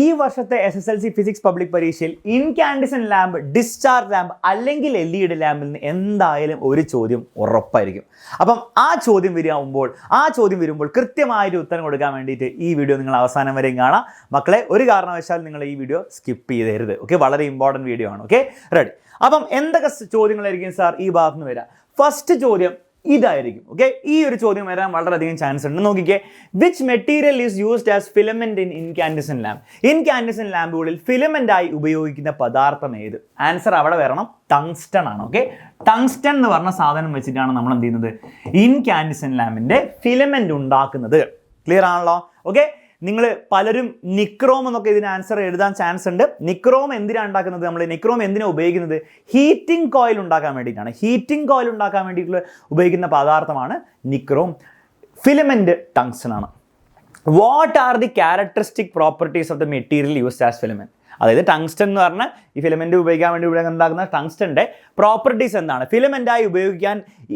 ഈ വർഷത്തെ SSLC physics public പരീക്ഷയിൽ ഇൻകാൻഡിസെന്റ് ലാമ്പ്, ഡിസ്ചാർജ് ലാമ്പ് അല്ലെങ്കിൽ LED ലാമ്പിൽ നിന്ന് എന്തായാലും ഒരു ചോദ്യം ഉറപ്പായിരിക്കും. അപ്പം ആ ചോദ്യം വരുമ്പോൾ കൃത്യമായൊരു ഉത്തരം കൊടുക്കാൻ വേണ്ടിയിട്ട് ഈ വീഡിയോ നിങ്ങൾ അവസാനം വരെയും കാണാം. മക്കളെ, ഒരു കാരണവശാലും നിങ്ങൾ ഈ വീഡിയോ സ്കിപ്പ് ചെയ്തരുത്. ഓക്കെ, വളരെ ഇമ്പോർട്ടൻറ്റ് വീഡിയോ ആണ്. Okay, ready. അപ്പം എന്തൊക്കെ ചോദ്യങ്ങളായിരിക്കും സാർ ഈ ഭാഗത്ത് നിന്ന് വരിക? ഫസ്റ്റ് ചോദ്യം ഇതായിരിക്കും. ഓക്കെ, ഈ ഒരു ചോദ്യം വരാൻ വളരെയധികം ചാൻസ് ഉണ്ട്. നോക്കിക്കേ, which material is used as filament in incandescent lamp? Incandescent ലാമ്പുകളിൽ ഫിലമെന്റ് ആയി ഉപയോഗിക്കുന്ന പദാർത്ഥം ഏത്? ആൻസർ അവിടെ വരണം, ടങ്സ്റ്റൺ ആണ്. ഓക്കെ, ടങ്സ്റ്റൺ എന്ന് പറഞ്ഞ സാധനം വെച്ചിട്ടാണ് നമ്മൾ എന്ത് ചെയ്യുന്നത്? ഇൻകാൻഡിസെന്റ് ലാമ്പിന്റെ ഫിലമെന്റ് ഉണ്ടാക്കുന്നത്. ക്ലിയർ ആണല്ലോ? ഓക്കെ, നിങ്ങൾ പലരും നിക്രോം എന്നൊക്കെ ഇതിന് ആൻസർ എഴുതാൻ ചാൻസ് ഉണ്ട്. നിക്രോം എന്തിനാണ് ഉണ്ടാക്കുന്നത്? നമ്മൾ നിക്രോം എന്തിനാണ് ഉപയോഗിക്കുന്നത്? ഹീറ്റിംഗ് കോയിൽ ഉണ്ടാക്കാൻ വേണ്ടിയിട്ടാണ്. ഹീറ്റിംഗ് കോയിൽ ഉണ്ടാക്കാൻ വേണ്ടിയിട്ടുള്ള ഉപയോഗിക്കുന്ന പദാർത്ഥമാണ് നിക്രോം. ഫിലമെന്റ് ടങ്സ്റ്റൺ ആണ്. What are the characteristic properties of the material used as filament? അതായത് ടങ്സ്റ്റൺ എന്ന് പറഞ്ഞാൽ ഈ ഫിലമെന്റ് ഉപയോഗിക്കാൻ വേണ്ടി ഇവിടെ ഉണ്ടാക്കുന്ന ടങ്സ്റ്റന്റെ പ്രോപ്പർട്ടീസ് എന്താണ്? ഫിലമെന്റായി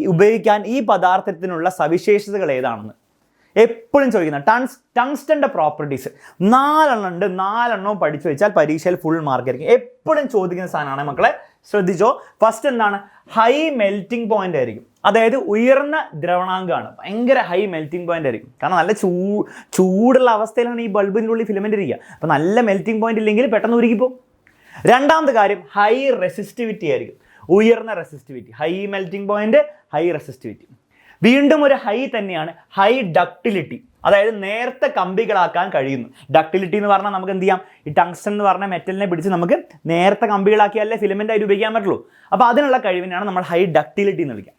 ഉപയോഗിക്കാൻ ഈ പദാർത്ഥത്തിനുള്ള സവിശേഷതകൾ ഏതാണെന്ന് എപ്പോഴും ചോദിക്കുന്ന ടങ്സ്റ്റന്റെ പ്രോപ്പർട്ടീസ് 4 ഉണ്ട്. 4 പഠിച്ചു വെച്ചാൽ പരീക്ഷയിൽ ഫുൾ മാർക്ക് ആയിരിക്കും. എപ്പോഴും ചോദിക്കുന്ന സാധനമാണ് മക്കളെ, ശ്രദ്ധിച്ചോ. ഫസ്റ്റ് എന്താണ്? ഹൈ മെൽറ്റിംഗ് പോയിന്റ് ആയിരിക്കും. അതായത് ഉയർന്ന ദ്രവണാങ്കമാണ്, ഭയങ്കര ഹൈ മെൽറ്റിംഗ് പോയിന്റ് ആയിരിക്കും. കാരണം നല്ല ചൂടുള്ള അവസ്ഥയിലാണ് ഈ ബൾബിൻ്റെ ഉള്ളിൽ ഫിലമെന്റ് ഇരിക്കുക. അപ്പോൾ നല്ല മെൽറ്റിംഗ് പോയിന്റ് ഇല്ലെങ്കിൽ പെട്ടെന്ന് ഉരുകിപ്പോകും. രണ്ടാമത്തെ കാര്യം ഹൈ റെസിസ്റ്റിവിറ്റി ആയിരിക്കും. ഉയർന്ന resistivity, high melting point, high resistivity. വീണ്ടും ഒരു ഹൈ തന്നെയാണ് ഹൈ ഡക്ടിലിറ്റി, അതായത് നേർത്ത കമ്പികളാക്കാൻ കഴിയുന്നു. ഡക്ടിലിറ്റി എന്ന് പറഞ്ഞാൽ നമുക്ക് എന്ത് ചെയ്യാം? ഈ ടങ്സ്റ്റൺ എന്ന് പറഞ്ഞ മെറ്റലിനെ പിടിച്ച് നമുക്ക് നേർത്ത കമ്പികളാക്കിയാലേ ഫിലമെന്റ് ആയിട്ട് ഉപയോഗിക്കാൻ പറ്റുള്ളൂ. അപ്പോൾ അതിനുള്ള കഴിവിനാണ് നമ്മൾ ഹൈ ഡക്ടിലിറ്റി എന്ന് വിളിക്കുക.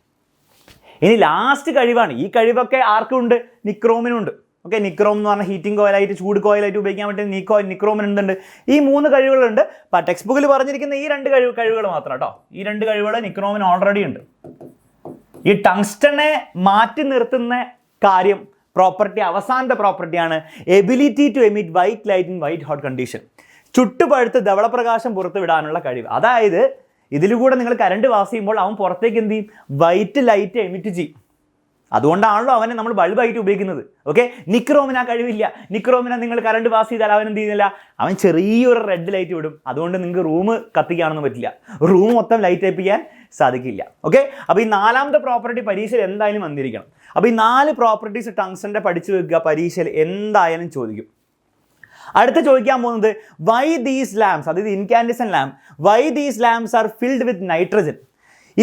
ഇനി ലാസ്റ്റ് കഴിവാണ്, ഈ കഴിവൊക്കെ ആർക്കും ഉണ്ട്? നിക്രോമിനുണ്ട്. ഓക്കെ, നിക്രോം എന്ന് പറഞ്ഞാൽ ഹീറ്റിംഗ് കോയിലായിട്ട്, ചൂട് കോയിലായിട്ട് ഉപയോഗിക്കാൻ പറ്റുന്ന നിക്രോമിനുണ്ട്. ഈ 3 കഴിവുകളുണ്ട്. അപ്പോൾ ടെക്സ്റ്റ് ബുക്കിൽ പറഞ്ഞിരിക്കുന്ന ഈ 2 കഴിവുകൾ മാത്രം കേട്ടോ. ഈ 2 കഴിവുകൾ നിക്രോമിന് ഓൾറെഡി ഉണ്ട്. ഈ ടങ്സ്റ്റനെ മാറ്റി നിർത്തുന്ന കാര്യം, പ്രോപ്പർട്ടി, അവസാനത്തെ പ്രോപ്പർട്ടിയാണ് ability to emit white light in white hot condition. ചുട്ടുപഴുത്ത് ധവളപ്രകാശം പുറത്ത് വിടാനുള്ള കഴിവ്. അതായത് ഇതിലൂടെ നിങ്ങൾ കറണ്ട് പാസ് ചെയ്യുമ്പോൾ അവൻ പുറത്തേക്ക് എന്ത് ചെയ്യും? വൈറ്റ് ലൈറ്റ് എമിറ്റ് ചെയ്യും. അതുകൊണ്ടാണല്ലോ അവനെ നമ്മൾ ബൾബായിട്ട് ഉപയോഗിക്കുന്നത്. ഓക്കെ, നിക്രോമിന് ആ കഴിവില്ല. നിക്രോമിനെ നിങ്ങൾ കറണ്ട് പാസ് ചെയ്താൽ അവൻ എന്ത് ചെയ്യുന്നില്ല? അവൻ ചെറിയൊരു റെഡ് ലൈറ്റ് വിടും. അതുകൊണ്ട് നിങ്ങൾക്ക് റൂം കത്തിക്കാനൊന്നും പറ്റില്ല, റൂം മൊത്തം ലൈറ്റ് അയപ്പിക്കാൻ സാധിക്കില്ല. ഓക്കെ, അപ്പോൾ ഈ 4ാമത്തെ പ്രോപ്പർട്ടി പരീക്ഷയിൽ എന്തായാലും വന്നിരിക്കണം. അപ്പോൾ ഈ 4 പ്രോപ്പർട്ടീസ് ടങ്സ്റ്റന്റെ പഠിച്ചു വെക്കുക, പരീക്ഷയിൽ എന്തായാലും ചോദിക്കും. അടുത്ത ചോദിക്കാൻ പോകുന്നത് വൈ ദീസ് ലാംപ്സ്, അതായത് incandescent lamp, why these lamps are filled with nitrogen?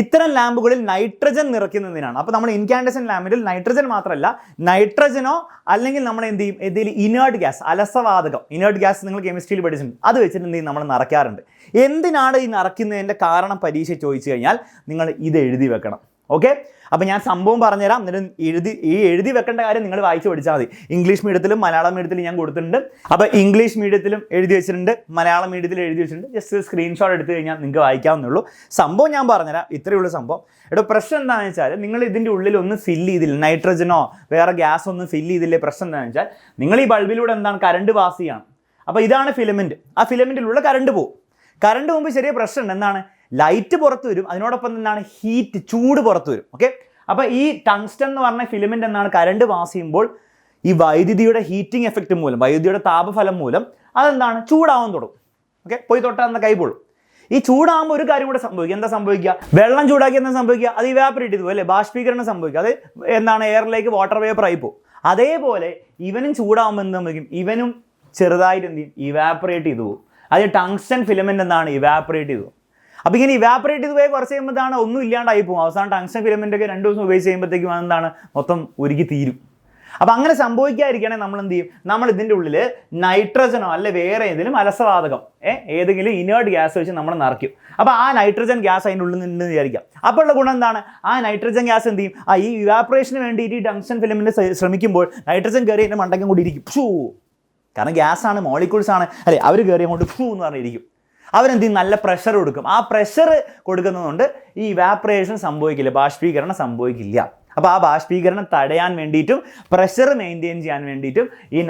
ഇത്തരം ലാമ്പുകളിൽ നൈട്രജൻ നിറയ്ക്കുന്നതിനാണ്. അപ്പോൾ നമ്മൾ ഇൻകാൻഡിസെന്റ് ലാമ്പിൽ നൈട്രജൻ മാത്രമല്ല, നൈട്രജനോ അല്ലെങ്കിൽ നമ്മൾ എന്ത് ചെയ്യും? എന്തെങ്കിലും ഇനേർട്ട് ഗ്യാസ്, അലസവാതകം, ഇനേർട്ട് ഗ്യാസ് നിങ്ങൾ കെമിസ്ട്രിയിൽ പഠിച്ചിട്ടുണ്ട്, അത് വെച്ചിട്ട് എന്ത് ചെയ്യും? നമ്മൾ നിറയ്ക്കാറുണ്ട്. എന്തിനാണ് ഈ നിറയ്ക്കുന്നതിൻ്റെ കാരണം പരീക്ഷ ചോദിച്ചു കഴിഞ്ഞാൽ നിങ്ങൾ ഇത് എഴുതി വെക്കണം. ഓക്കെ, അപ്പോൾ ഞാൻ സംഭവം പറഞ്ഞുതരാം. എന്നിട്ട് എഴുതി വെക്കേണ്ട കാര്യം നിങ്ങൾ വായിച്ച് പഠിച്ചാൽ മതി. ഇംഗ്ലീഷ് മീഡിയത്തിലും മലയാളം മീഡിയത്തിലും ഞാൻ കൊടുത്തിട്ടുണ്ട്. അപ്പോൾ ഇംഗ്ലീഷ് മീഡിയത്തിലും എഴുതി വെച്ചിട്ടുണ്ട്, മലയാളം മീഡിയത്തിലും എഴുതി വെച്ചിട്ടുണ്ട്. ജസ്റ്റ് സ്ക്രീൻഷോട്ട് എടുത്തു കഴിഞ്ഞാൽ നിങ്ങൾക്ക് വായിക്കാവുന്നുള്ളൂ. സംഭവം ഞാൻ പറഞ്ഞുതരാം, ഇത്രയേ ഉള്ളൂ സംഭവം. പ്രശ്നം എന്താണെന്ന് വെച്ചാൽ നിങ്ങൾ ഇതിൻ്റെ ഉള്ളിൽ ഒന്നും ഫില്ല് ചെയ്തില്ല, നൈട്രജനോ വേറെ ഗ്യാസോ ഒന്നും ഫില്ല് ചെയ്തില്ലേ. പ്രശ്നം എന്താണെന്ന് വെച്ചാൽ നിങ്ങൾ ഈ ബൾബിലൂടെ എന്താണ്? കറണ്ട് പാസ് ചെയ്യണം. അപ്പോൾ ഇതാണ് ഫിലമെന്റ്. ആ ഫിലമെന്റിലുള്ള കറണ്ട് പോകും. കറണ്ട് പോകുമ്പോൾ ചെറിയ പ്രശ്നം എന്താണ്? ലൈറ്റ് പുറത്ത് വരും, അതിനോടൊപ്പം എന്താണ്? ഹീറ്റ്, ചൂട് പുറത്ത് വരും. ഓക്കെ, അപ്പോൾ ഈ ടങ്സ്റ്റൺ എന്ന് പറഞ്ഞ ഫിലമെന്റ് എന്താണ്? കറണ്ട് പാസ് ചെയ്യുമ്പോൾ ഈ വൈദ്യുതിയുടെ ഹീറ്റിംഗ് എഫക്റ്റ് മൂലം, വൈദ്യുതിയുടെ താപഫലം മൂലം അതെന്താണ്? ചൂടാവാൻ തുടങ്ങും. ഓക്കെ, പോയി തൊട്ടാൽ കൈ പൊള്ളും. ഈ ചൂടാകുമ്പോൾ ഒരു കാര്യം കൂടെ സംഭവിക്കുക. എന്താ സംഭവിക്കുക? വെള്ളം ചൂടാക്കി എന്താ സംഭവിക്കുക? അത് ഇവാപറേറ്റ് ചെയ്തു അല്ലേ? ബാഷ്പീകരണം സംഭവിക്കുക. അത് എന്താണ്? എയറിലേക്ക് വാട്ടർ വേപ്പർ ആയി പോകും. അതേപോലെ ഇവനും ചൂടാകുമ്പോൾ എന്ത് സംഭവിക്കും? ഇവനും ചെറുതായിട്ട് എന്ത് ചെയ്യും? ഇവാപറേറ്റ് ചെയ്തു പോകും. അത് ടങ്സ്റ്റൺ ഫിലമെന്റ് എന്താണ്? ഇവാപറേറ്റ് ചെയ്തു. അപ്പോൾ ഇങ്ങനെ ഇവാപറേറ്റ് ചെയ്ത് പോയി കുറച്ച് കഴിയുമ്പോഴാണ് ഒന്നും ഇല്ലാണ്ടായി പോകും. അവസാനം ടങ്സ്റ്റൺ ഫിലമെന്റ് ഒക്കെ 2 ദിവസം ഉപയോഗിച്ച് കഴിയുമ്പോഴത്തേക്കും എന്താണ്? മൊത്തം ഉരുകി തീരും. അപ്പോൾ അങ്ങനെ സംഭവിക്കാതിരിക്കണേ നമ്മൾ എന്ത് ചെയ്യും? നമ്മൾ ഇതിൻ്റെ ഉള്ളിൽ നൈട്രജനോ അല്ലെ വേറെ ഏതെങ്കിലും അലസവാതകം, ഏതെങ്കിലും ഇനേർട്ട് ഗ്യാസ് വെച്ച് നമ്മൾ നിറയ്ക്കും. അപ്പോൾ ആ നൈട്രജൻ ഗ്യാസ് അതിൻ്റെ ഉള്ളിൽ നിന്ന് വിചാരിക്കാം. അപ്പോൾ ഉള്ള ഗുണം എന്താണ്? ആ നൈട്രജൻ ഗ്യാസ് എന്ത് ചെയ്യും? ഈ ഇവാപറേഷന് വേണ്ടിയിട്ട് ഈ ടങ്സ്റ്റൺ ഫിലമെന്റ് ശ്രമിക്കുമ്പോൾ നൈട്രജൻ കയറി അതിൻ്റെ മണ്ടയ്ക്കും കൂടി ഇരിക്കും. കാരണം ഗ്യാസാണ്, മോളിക്യൂൾസ് ആണ് അല്ലേ, അവർ കയറി അങ്ങോട്ട് എന്ന് പറഞ്ഞിരിക്കും. അവരെന്ത് ചെയ്യും? നല്ല പ്രഷർ കൊടുക്കും. ആ പ്രഷർ കൊടുക്കുന്നതുകൊണ്ട് ഈ ഇവാപറേഷൻ സംഭവിക്കില്ല, ബാഷ്പീകരണം സംഭവിക്കില്ല. അപ്പോൾ ആ ബാഷ്പീകരണം തടയാൻ വേണ്ടിയിട്ടും പ്രഷർ മെയിൻറ്റെയിൻ ചെയ്യാൻ വേണ്ടിയിട്ടും ഈ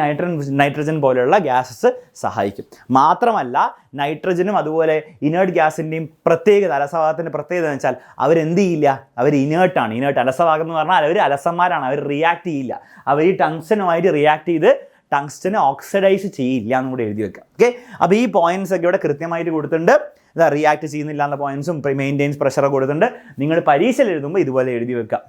നൈട്രജൻ പോലെയുള്ള ഗ്യാസസ് സഹായിക്കും. മാത്രമല്ല നൈട്രജനും അതുപോലെ ഇനേർട്ട് ഗ്യാസിൻ്റെയും പ്രത്യേകത, അലസവാതത്തിൻ്റെ പ്രത്യേകത എന്ന് വെച്ചാൽ അവരെന്ത് ചെയ്യില്ല? അവർ ഇനേർട്ടാണ്. ഇനേർട്ട് അലസവാതം എന്ന് പറഞ്ഞാൽ അവർ അലസന്മാരാണ്, അവർ റിയാക്ട് ചെയ്യില്ല. അവർ ഈ ടങ്സ്റ്റനുമായിട്ട് റിയാക്ട് ചെയ്ത് ടങ്സ്റ്റന് ഓക്സിഡൈസ് ചെയ്യില്ല എന്നും കൂടെ എഴുതി വെക്കാം. ഓക്കെ, അപ്പോൾ ഈ പോയിന്റ്സ് ഒക്കെ ഇവിടെ കൃത്യമായിട്ട് കൊടുത്തിട്ടുണ്ട്. ഇതാ റിയാക്ട് ചെയ്യുന്നില്ല എന്ന പോയിന്റ്സും മെയിൻറ്റെയിൻസ് പ്രഷർ കൊടുത്തിട്ടുണ്ട്. നിങ്ങൾ പരീക്ഷയിൽ എഴുതുമ്പോൾ ഇതുപോലെ എഴുതി വെക്കാം,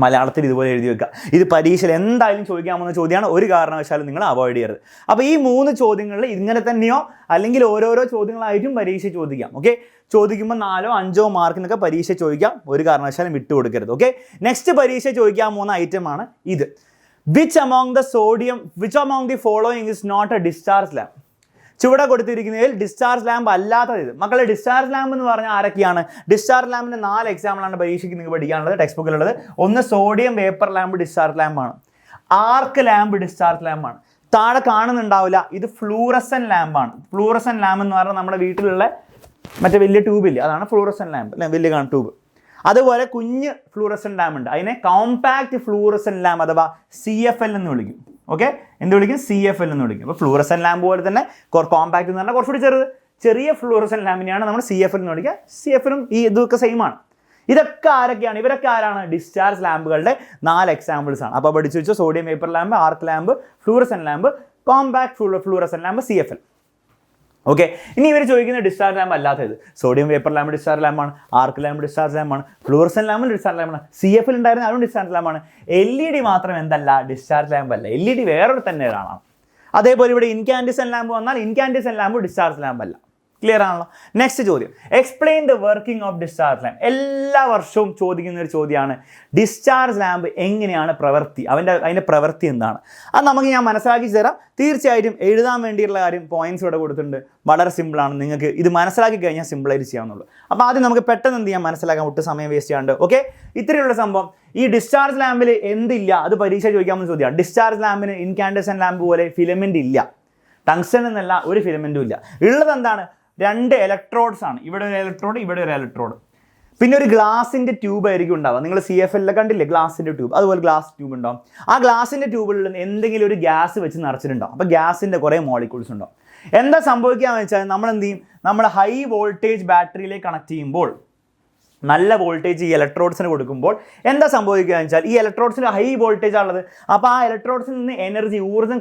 മലയാളത്തിൽ ഇതുപോലെ എഴുതി വെക്കുക. ഇത് പരീക്ഷയിൽ എന്തായാലും ചോദിക്കാമെന്ന ചോദ്യമാണ്, ഒരു കാരണവശാലും നിങ്ങൾ അവോയ്ഡ് ചെയ്യരുത്. അപ്പോൾ ഈ 3 ചോദ്യങ്ങളിൽ ഇങ്ങനെ തന്നെയോ അല്ലെങ്കിൽ ഓരോരോ ചോദ്യങ്ങളായിട്ടും പരീക്ഷ ചോദിക്കാം. ഓക്കെ, ചോദിക്കുമ്പോൾ 4ഓ 5ഓ മാർക്കിനൊക്കെ പരീക്ഷ ചോദിക്കാം, ഒരു കാരണവശാലും വിട്ടു കൊടുക്കരുത്. ഓക്കെ, നെക്സ്റ്റ് പരീക്ഷ ചോദിക്കാൻ പോകുന്ന ഐറ്റമാണ് ഇത്. Which among the following is not a discharge lamp? ചുവടെ കൊടുത്തിരിക്കുന്നതിൽ ഡിസ്ചാർജ് ലാമ്പ് അല്ലാത്തത് ഇത്. മക്കളെ, ഡിസ്ചാർജ് ലാമ്പ് എന്ന് പറഞ്ഞാൽ ആരൊക്കെയാണ്? ഡിസ്ചാർജ് ലാമ്പിൻ്റെ 4 എക്സാമ്പിളാണ് പരീക്ഷയ്ക്ക് നിങ്ങൾക്ക് പഠിക്കാനുള്ളത്, ടെക്സ്റ്റ് ബുക്കിലുള്ളത്. ഒന്ന് സോഡിയം വേപ്പർ ലാമ്പ് ഡിസ്ചാർജ് ലാമ്പാണ്, ആർക്ക് ലാമ്പ് ഡിസ്ചാർജ് ലാമ്പാണ്. താഴെ കാണുന്നുണ്ടാവില്ല, ഇത് ഫ്ലൂറസൻ ലാമ്പാണ്. ഫ്ലൂറസൻ ലാമ്പ് എന്ന് പറഞ്ഞാൽ നമ്മുടെ വീട്ടിലുള്ള മറ്റേ വലിയ ട്യൂബില്ല, അതാണ് ഫ്ലൂറസൻ ലാമ്പ് അല്ലെ, വലിയ ട്യൂബ്. അതുപോലെ കുഞ്ഞ് ഫ്ലൂറസൻ ലാമ്പ് ഉണ്ട്, അതിനെ കോമ്പാക്ട് ഫ്ലൂറസൻ ലാമ്പ് അഥവാ CFL എന്ന് വിളിക്കും. ഓക്കെ, എന്ത് വിളിക്കും? CFL എന്ന് വിളിക്കും. അപ്പോൾ ഫ്ലൂറസൻ ലാമ്പ് പോലെ തന്നെ കോമ്പാക്ട് എന്ന് പറഞ്ഞാൽ കുറച്ചുകൂടി ചെറിയ ഫ്ലൂറസൻ ലാമ്പിനെയാണ് നമ്മൾ CFL എന്ന് വിളിക്കുക. CFLും ഈ ഇതൊക്കെ സെയിം ആണ്. ഇതൊക്കെ ആരൊക്കെയാണ്? ഇവരൊക്കെ ആരാണ്? ഡിസ്ചാർജ് ലാമ്പുകളുടെ 4 എക്സാമ്പിൾസ് ആണ്. അപ്പോൾ പഠിച്ചു വെച്ചോ, sodium vapour lamp, arc lamp, fluorescent lamp, compact fluorescent lamp, CFL. Okay, ഇനി ഇവർ ചോദിക്കുന്ന ഡിസ്ചാർജ് ലാമ്പ് അല്ലാത്തത്, സോഡിയം വേപ്പർ ലാമ്പ് ഡിസ്ചാർജ് ലാമ്പാണ്, ആർക്ക് ലാമ്പ് ഡിസ്ചാർജ് ലാമ്പാണ്, ഫ്ലൂറസൻ ലാമ്പ് ഡിസ്ചാർജ് ലാമ്പാണ്, CFL ഉണ്ടായിരുന്ന അതും ഡിസ്ചാർജ് ലാമ്പാണ്. LED മാത്രം എന്തല്ല? ഡിസ്ചാർജ് ലാമ്പ് അല്ല. LED വേറൊരു തന്നെ കാണാം. അതേപോലെ ഇവിടെ ഇൻകാൻഡിസെന്റ് ലാമ്പ് വന്നാൽ ഇൻകാൻഡിസെന്റ് ലാമ്പ് ഡിസ്ചാർജ് ലാമ്പ് അല്ല. ക്ലിയർ ആണല്ലോ? നെക്സ്റ്റ് ചോദ്യം, explain the working of discharge lamp. എല്ലാ വർഷവും ചോദിക്കുന്ന ഒരു ചോദ്യമാണ്, ഡിസ്ചാർജ് ലാമ്പ് എങ്ങനെയാണ് പ്രവൃത്തി, അതിൻ്റെ പ്രവൃത്തി എന്താണ്? അത് നമുക്ക് ഞാൻ മനസ്സിലാക്കി തരാം. തീർച്ചയായിട്ടും എഴുതാൻ വേണ്ടിയുള്ള കാര്യം പോയിന്റ്സ് ഇവിടെ കൊടുത്തിട്ടുണ്ട്. വളരെ സിമ്പിളാണ്, നിങ്ങൾക്ക് ഇത് മനസ്സിലാക്കി കഴിഞ്ഞാൽ സിമ്പിളായിട്ട് ചെയ്യാവുന്നുള്ളൂ. അപ്പോൾ ആദ്യം നമുക്ക് പെട്ടെന്ന് എന്ത് ചെയ്യാം, മനസ്സിലാക്കാൻ ഒട്ടും സമയം വേസ്റ്റ് ചെയ്യാണ്ട്. ഓക്കെ, ഇത്രയുള്ള സംഭവം. ഈ ഡിസ്ചാർജ് ലാമ്പിൽ എന്തില്ല? അത് പരീക്ഷ ചോദിക്കാമെന്ന് ചോദ്യമാണ്. ഡിസ്ചാർജ് ലാമ്പിന് ഇൻകാൻഡസെന്റ് ലാമ്പ് പോലെ ഫിലമെന്റ് ഇല്ല, ടങ്സ്റ്റൺ എന്നല്ല, ഒരു ഫിലമെന്റും ഇല്ല. ഉള്ളത് എന്താണ്? 2 ഇലക്ട്രോഡ്സ് ആണ്. ഇവിടെ ഒരു ഇലക്ട്രോഡ്, ഇവിടെ ഒരു ഇലക്ട്രോഡ്. പിന്നെ ഒരു ഗ്ലാസിൻ്റെ ട്യൂബ് ആയിരിക്കും ഉണ്ടാവുക. നിങ്ങൾ CFL കണ്ടില്ലേ ഗ്ലാസിൻ്റെ ട്യൂബ്? അതുപോലെ ഗ്ലാസ് ട്യൂബ് ഉണ്ടാവും. ആ ഗ്ലാസിൻ്റെ ട്യൂബിൽ എന്തെങ്കിലും ഒരു ഗ്യാസ് വെച്ച് നിറച്ചിട്ടുണ്ടാവും. അപ്പോൾ ഗ്യാസിൻ്റെ കുറേ മോളിക്യൂൾസ് ഉണ്ടാവും. എന്താ സംഭവിക്കുകയെന്ന് വെച്ചാൽ നമ്മൾ എന്ത് ചെയ്യും? നമ്മൾ ഹൈ വോൾട്ടേജ് ബാറ്ററിയിലേക്ക് കണക്ട് ചെയ്യുമ്പോൾ, നല്ല വോൾട്ടേജ് ഈ ഇലക്ട്രോഡ്സിന് കൊടുക്കുമ്പോൾ എന്താ സംഭവിക്കുക എന്ന് വെച്ചാൽ, ഈ ഇലക്ട്രോഡ്സിന് ഹൈ വോൾട്ടേജ് ആണുള്ളത്. അപ്പോൾ ആ ഇലക്ട്രോഡ്സിൽ നിന്ന് എനർജി, ഊർജ്ജം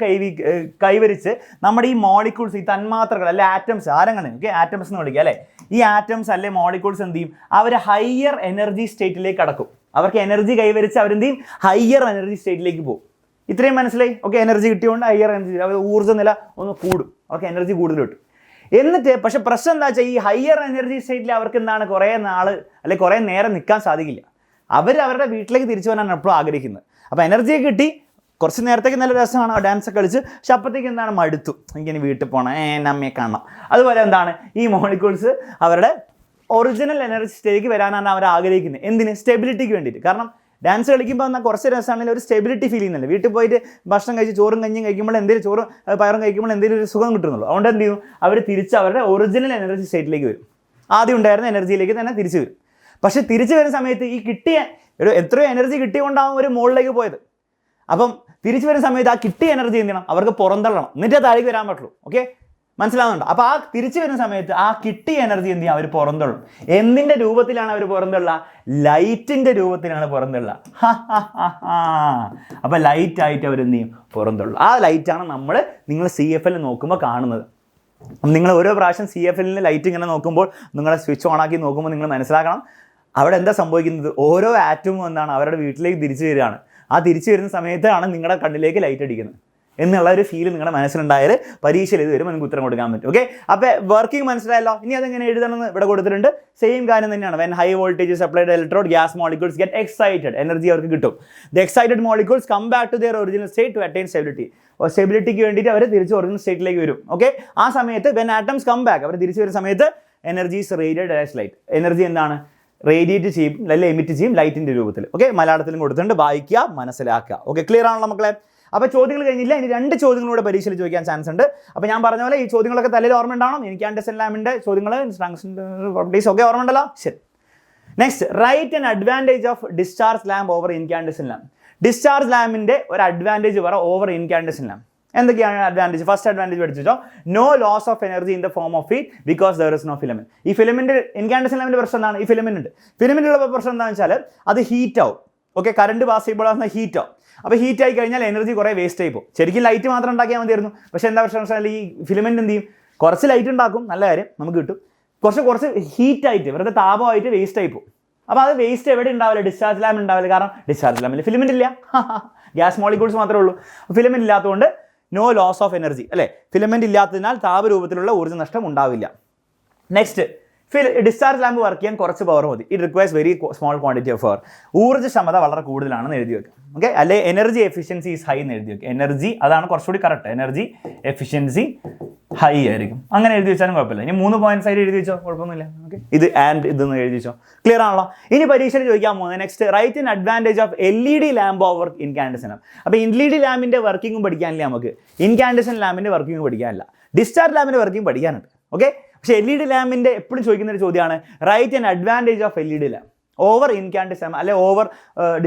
കൈവരിച്ച് നമ്മുടെ ഈ മോളിക്യൂൾസ്, ഈ തന്മാത്രകൾ അല്ലെ ആറ്റംസ്, ആരങ്ങനെ ഓക്കെ ആറ്റംസ് എന്ന് വിളിക്കുക അല്ലേ, ഈ ആറ്റംസ് അല്ലെ മോളിക്യൂൾസ് എന്ത് ചെയ്യും? അവർ ഹയർ എനർജി സ്റ്റേറ്റിലേക്ക് കടക്കും. അവർക്ക് എനർജി കൈവരിച്ച് അവരെന്ത് ചെയ്യും? ഹയർ എനർജി സ്റ്റേറ്റിലേക്ക് പോകും. ഇത്രയും മനസ്സിലായി? ഓക്കെ, എനർജി കിട്ടിയോണ്ട് ഹയർ എനർജി, ഊർജ്ജ നില ഒന്ന് കൂടും, അവർക്ക് എനർജി കൂടുതൽ കിട്ടും. എന്നിട്ട് പക്ഷെ പ്രശ്നം എന്താ വെച്ചാൽ, ഈ ഹയർ എനർജി സ്റ്റേറ്റിൽ അവർക്ക് എന്താണ് കുറേ നാൾ അല്ലെങ്കിൽ കുറേ നേരം നിൽക്കാൻ സാധിക്കില്ല. അവരുടെ വീട്ടിലേക്ക് തിരിച്ചു വരാനാണ് എപ്പോഴും ആഗ്രഹിക്കുന്നത്. അപ്പോൾ എനർജിയൊക്കെ കിട്ടി, കുറച്ച് നേരത്തേക്ക് നല്ല രസമാണ്, ഡാൻസ് ഒക്കെ കളിച്ച്, പക്ഷെ അപ്പോഴത്തേക്ക് എന്താണ്? മടുത്തു, എനിക്കിനി വീട്ടിൽ പോകണം, അമ്മയെ കാണണം. അതുപോലെ എന്താണ്? ഈ മോളിക്യൂൾസ് അവരുടെ ഒറിജിനൽ എനർജി സ്റ്റേറ്റിലേക്ക് വരാനാണ് അവർ ആഗ്രഹിക്കുന്നത്. എന്തിന്? സ്റ്റെബിലിറ്റിക്ക് വേണ്ടിയിട്ട്. കാരണം ഡാൻസ് കളിക്കുമ്പോൾ എന്നാൽ കുറച്ച് രസമാണെങ്കിൽ ഒരു സ്റ്റെബിലിറ്റി ഫീൽ ചെയ്യുന്നില്ല. വീട്ടിൽ പോയിട്ട് ഭക്ഷണം കഴിച്ച് ചോറും കഞ്ഞിയും കഴിക്കുമ്പോൾ എന്തെങ്കിലും ചോറും പയറും കഴിക്കുമ്പോൾ എന്തെങ്കിലും ഒരു സുഖം കിട്ടുന്നുള്ളൂ. അതുകൊണ്ട് എന്ത് ചെയ്യും? അവർ തിരിച്ച് അവരുടെ ഒറിജിനൽ എനർജി സ്റ്റേറ്റിലേക്ക് വരും. ആദ്യം ഉണ്ടായിരുന്ന എനർജിയിലേക്ക് തന്നെ തിരിച്ചു വരും. പക്ഷേ തിരിച്ചു വരുന്ന സമയത്ത് ഈ കിട്ടിയ എത്രയോ എനർജി കിട്ടിയതുകൊണ്ടാവും ഒരു മുകളിലേക്ക് പോയത്. അപ്പം തിരിച്ചു വരുന്ന സമയത്ത് ആ കിട്ടിയ എനർജി എന്ത് ചെയ്യണം? അവർക്ക് പുറന്തള്ളണം, എന്നിട്ടേ താഴേക്ക് വരാൻ പറ്റുള്ളൂ. ഓക്കെ, മനസ്സിലാവുന്നുണ്ടോ? അപ്പോൾ ആ തിരിച്ചു വരുന്ന സമയത്ത് ആ കിട്ടിയ എനർജി എന്ത് ചെയ്യും? അവർ പുറന്തള്ളും. എന്തിൻ്റെ രൂപത്തിലാണ് അവർ പുറന്തള്ളുക? ലൈറ്റിൻ്റെ രൂപത്തിലാണ് പുറന്തള്ളുക. അപ്പോൾ ലൈറ്റ് ആയിട്ട് അവരെന്ത് ചെയ്യും? പുറന്തള്ളും. ആ ലൈറ്റാണ് നിങ്ങൾ CFL നോക്കുമ്പോൾ കാണുന്നത്. നിങ്ങൾ ഓരോ പ്രാവശ്യം CFL ലൈറ്റ് ഇങ്ങനെ നോക്കുമ്പോൾ, നിങ്ങളെ സ്വിച്ച് ഓൺ ആക്കി നോക്കുമ്പോൾ നിങ്ങൾ മനസ്സിലാക്കണം, അവിടെ എന്താ സംഭവിക്കുന്നത്? ഓരോ ആറ്റവും എന്താണ് അവരുടെ വീട്ടിലേക്ക് തിരിച്ചു വരികയാണ്. ആ തിരിച്ചു വരുന്ന സമയത്താണ് നിങ്ങളുടെ കണ്ണിലേക്ക് ലൈറ്റ് അടിക്കുന്നത് എന്നുള്ള ഒരു ഫീൽ നിങ്ങളുടെ മനസ്സിലുണ്ടായാൽ പരീക്ഷയിൽ ഇത് വരും, നിങ്ങൾക്ക് ഉത്തരം കൊടുക്കാൻ പറ്റും. ഓക്കെ, അപ്പോൾ വർക്കിംഗ് മനസ്സിലായല്ലോ. ഇനി അതെങ്ങനെ എഴുതണമെന്ന് ഇവിടെ കൊടുത്തിട്ടുണ്ട്. സെയിം കാര്യം തന്നെയാണ്. When high voltage supplied electrode gas molecules get excited, energy അവർക്ക് കിട്ടും. The excited molecules come back to their original state to attain stability. സ്റ്റെബിലിറ്റിക്ക് വേണ്ടിയിട്ട് അവർ തിരിച്ച് ഒറിജിനൽ സ്റ്റേറ്റിലേക്ക് വരും. ഓക്കെ, ആ സമയത്ത് വെൻ ആറ്റംസ് കം ബാക്ക്, അവർ തിരിച്ചു വരുന്ന സമയത്ത് energy is radiated as light. Energy എന്താണ്? റേഡിയേറ്റ് ചെയ്യും, അല്ലെങ്കിൽ എമിറ്റ് ചെയ്യും ലൈറ്റിൻ്റെ രൂപത്തിൽ. ഓക്കെ, മലയാളത്തിലും കൊടുത്തിട്ടുണ്ട്, വായിക്കുക, മനസ്സിലാക്കുക. ഓക്കെ, ക്ലിയർ ആണല്ലോ മക്കളെ? അപ്പോൾ ചോദ്യങ്ങൾ കഴിഞ്ഞില്ല, ഇനി 2 ചോദ്യങ്ങളൂടെ പരീക്ഷയിൽ ചോദിക്കാൻ ചാൻസ് ഉണ്ട്. അപ്പോൾ ഞാൻ പറഞ്ഞ പോലെ ഈ ചോദ്യങ്ങളൊക്കെ തലയിൽ ഓർമ്മ ഉണ്ടാവണം. ഇൻകാൻഡസെന്റ് ലാമ്പിൻ്റെ ചോദ്യങ്ങൾ, പ്രോപ്പർട്ടീസ് ഒക്കെ ഓർമ്മ ഉണ്ടല്ലോ? ശരി. Next, right an advantage of discharge lamp over incandescent lamp. Discharge ലാമ്പിൻ്റെ ഒരു അഡ്വാൻറ്റേജ് പറ ഓവർ ഇൻകാൻഡസെന്റ് ലാമ്പ്. എന്തൊക്കെയാണ് അഡ്വാൻറ്റേജ്? ഫസ്റ്റ് അഡ്വാൻറ്റേജ് പഠിച്ചോ, no loss of energy in the form of heat because there is no filament. ഈ filament incandescent ലാമ്പിൻ്റെ പ്രശ്നം എന്താണ്? ഈ ഫിലമെന്റ് ഉണ്ട്. ഫിലമെന്റ് ഉള്ള പ്രശ്നം എന്താണെന്ന് വെച്ചാൽ അത് ഹീറ്റ് ആവും. ഓക്കെ, കറണ്ട് പാസ് ചെയ്യുമ്പോൾ ഹീറ്റോ. അപ്പോൾ ഹീറ്റ് ആയി കഴിഞ്ഞാൽ എനർജി കുറേ വേസ്റ്റ് ആയി പോകും. ശരിക്കും ലൈറ്റ് മാത്രം ഉണ്ടാക്കിയാൽ മതിയായിരുന്നു. പക്ഷേ എന്താ പ്രശ്നം വെച്ചാൽ ഈ ഫിലമെൻറ്റ് എന്ത് ചെയ്യും, കുറച്ച് ലൈറ്റ് ഉണ്ടാക്കും, നല്ല കാര്യം, നമുക്ക് കിട്ടും. കുറച്ച് ഹീറ്റായിട്ട് വെറുതെ താപമായിട്ട് വേസ്റ്റ് ആയി പോകും. അപ്പോൾ അത് വേസ്റ്റ് എവിടെ ഉണ്ടാവില്ല? ഡിസ്ചാർജ് ലാമ്പ് ഉണ്ടാവില്ല. കാരണം ഡിസ്ചാർജ് ലാമ്പിൽ ഫിലമെൻ്റ് ഇല്ല, ഗ്യാസ് മോളിക്യൂൾസ് മാത്രമേ ഉള്ളൂ. ഫിലമെൻ്റ് ഇല്ലാത്തതുകൊണ്ട് നോ ലോസ് ഓഫ് എനർജി അല്ലേ. ഫിലമെൻ്റ് ഇല്ലാത്തതിനാൽ താപരൂപത്തിലുള്ള ഊർജ്ജ നഷ്ടം ഉണ്ടാവില്ല. നെക്സ്റ്റ്, ഡിസ്ചാർജ് ലാമ്പ് വർക്ക് ചെയ്യാൻ കുറച്ച് പവർ മതി. It requires very small quantity of power. ഊർജ്ജക്ഷമത വളരെ കൂടുതലാണെന്ന് എഴുതി വെക്കുക. ഓക്കെ, അല്ലെ എനർജി എഫിഷ്യൻസി ഈസ് ഹൈ എന്ന് എഴുതി വെക്കുക. എനർജി, അതാണ് കുറച്ചുകൂടി കറക്റ്റ്. എനർജി എഫിഷ്യൻസി ഹൈ ആയിരിക്കും. അങ്ങനെ എഴുതി വെച്ചാലും കുഴപ്പമില്ല. ഇനി 3 പോയിന്റ്സ് ആയിട്ട് എഴുതി വെച്ചോ, കുഴപ്പമൊന്നുമില്ല. ഓക്കെ, ഇത് ആൻഡ് ഇതെന്ന് എഴുതി വെച്ചോ. ക്ലിയർ ആണല്ലോ? ഇനി പരീക്ഷയിൽ ചോദിക്കാൻ പോകുന്നത് next, right in advantage of LED lamp over incandescent. അപ്പോൾ LED ലാമ്പിന്റെ വർക്കിംഗും പഠിക്കാനില്ല നമുക്ക്, ഇൻകാൻഡസെന്റ് ലാമ്പിന്റെ വർക്കിംഗും പഠിക്കാനില്ല, ഡിസ്ചാർജ് ലാമ്പിന്റെ വർക്കിംഗ് പഠിക്കാനുണ്ട്. ഓക്കെ, പക്ഷേ LED ലാമ്പിന്റെ എപ്പോഴും ചോദിക്കുന്ന ഒരു ചോദ്യമാണ് right and advantage of LED lamp over incandescent അല്ലെ ഓവർ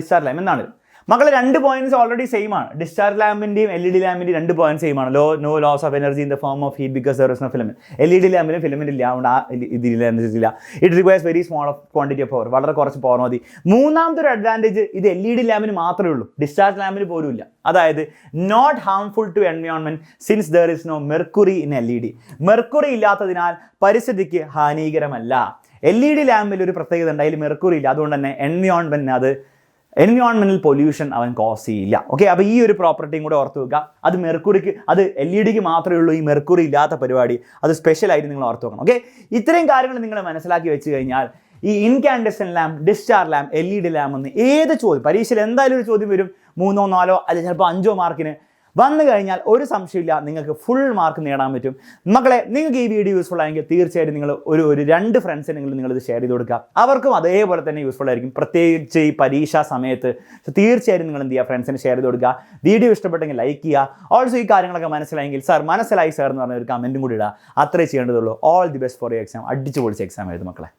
ഡിസ്ചാർജ് ലാമ്പ് എന്നാണ്. മക്കളെ 2 പോയിന്റ്സ് ഓൾറെഡി സെയിം ആണ്. ഡിസ്ചാർജ് ലാമ്പിന്റെയും LED ലാമ്പിന്റെയും 2 പോയിന്റ് സെയിം ആണ്. No loss of energy in the form of heat because there is no filament. LED ലാമ്പിന് filament ഇല്ല, അതുകൊണ്ട് ആ ഇതില്ല. It requires very small of quantity of power, വളരെ കുറച്ച് പവർ മതി. മൂന്നാമത്തെ ഒരു അഡ്വാൻറ്റേജ്, ഇത് LED ലാമ്പിന് മാത്രമേ ഉള്ളൂ, ഡിസ്ചാർജ് ലാമ്പിന് പോലും ഇല്ല. അതായത് not harmful to environment since there is no mercury in LED. Mercury ഇല്ലാത്തതിനാൽ പരിസ്ഥിതിക്ക് ഹാനികരമല്ല. LED ലാമ്പിൽ ഒരു പ്രത്യേകത ഉണ്ട്, അതിൽ മെർക്കുറി ഇല്ല, അതുകൊണ്ട് തന്നെ എൻവയോൺമെന്റൽ പൊല്യൂഷൻ അവൻ കോസ് ചെയ്യില്ല. ഓക്കെ, അപ്പോൾ ഈ ഒരു പ്രോപ്പർട്ടിയും കൂടെ ഓർത്ത് വെക്കുക. അത് മെർക്കുറിക്ക്, അത് LED മാത്രമേ ഉള്ളൂ ഈ മെർക്കുറി ഇല്ലാത്ത പരിപാടി, അത് സ്പെഷ്യലായിട്ട് നിങ്ങൾ ഓർത്ത് വെക്കണം. ഓക്കെ, ഇത്രയും കാര്യങ്ങൾ നിങ്ങൾ മനസ്സിലാക്കി വെച്ച് കഴിഞ്ഞാൽ ഈ incandescent lamp, discharge lamp, LED lamp എന്ന് ഏത് ചോദ്യം പരീക്ഷയിൽ എന്തായാലും ഒരു ചോദ്യം വരും, 3 4 അല്ലെങ്കിൽ ചിലപ്പോൾ 5 മാർക്കിന് വന്നു കഴിഞ്ഞാൽ ഒരു സംശയമില്ല, നിങ്ങൾക്ക് ഫുൾ മാർക്ക് നേടാൻ പറ്റും. മക്കളെ, നിങ്ങൾക്ക് ഈ വീഡിയോ യൂസ്ഫുൾ ആയെങ്കിൽ തീർച്ചയായിട്ടും നിങ്ങൾ ഒരു 2 ഫ്രണ്ട്സിന് നിങ്ങളിത് ഷെയർ ചെയ്ത് കൊടുക്കുക. അവർക്കും അതേപോലെ തന്നെ യൂസ്ഫുൾ ആയിരിക്കും, പ്രത്യേകിച്ച് ഈ പരീക്ഷാ സമയത്ത്. തീർച്ചയായും നിങ്ങൾ എന്ത് ചെയ്യുക, ഫ്രണ്ട്സിന് ഷെയർ ചെയ്ത് കൊടുക്കുക. വീഡിയോ ഇഷ്ടപ്പെട്ടെങ്കിൽ ലൈക്ക് ചെയ്യുക. ഓൾസോ ഈ കാര്യങ്ങളൊക്കെ മനസ്സിലായെങ്കിൽ സാർ മനസ്സിലായി സാർ എന്ന് പറഞ്ഞ ഒരു കമൻറ്റും കൂടി ഇടുക. അത്രേ ചെയ്യേണ്ടതുള്ളൂ. All the best for you exam. അടിച്ചു പൊളിച്ച എക്സാം എഴുതും മക്കളെ.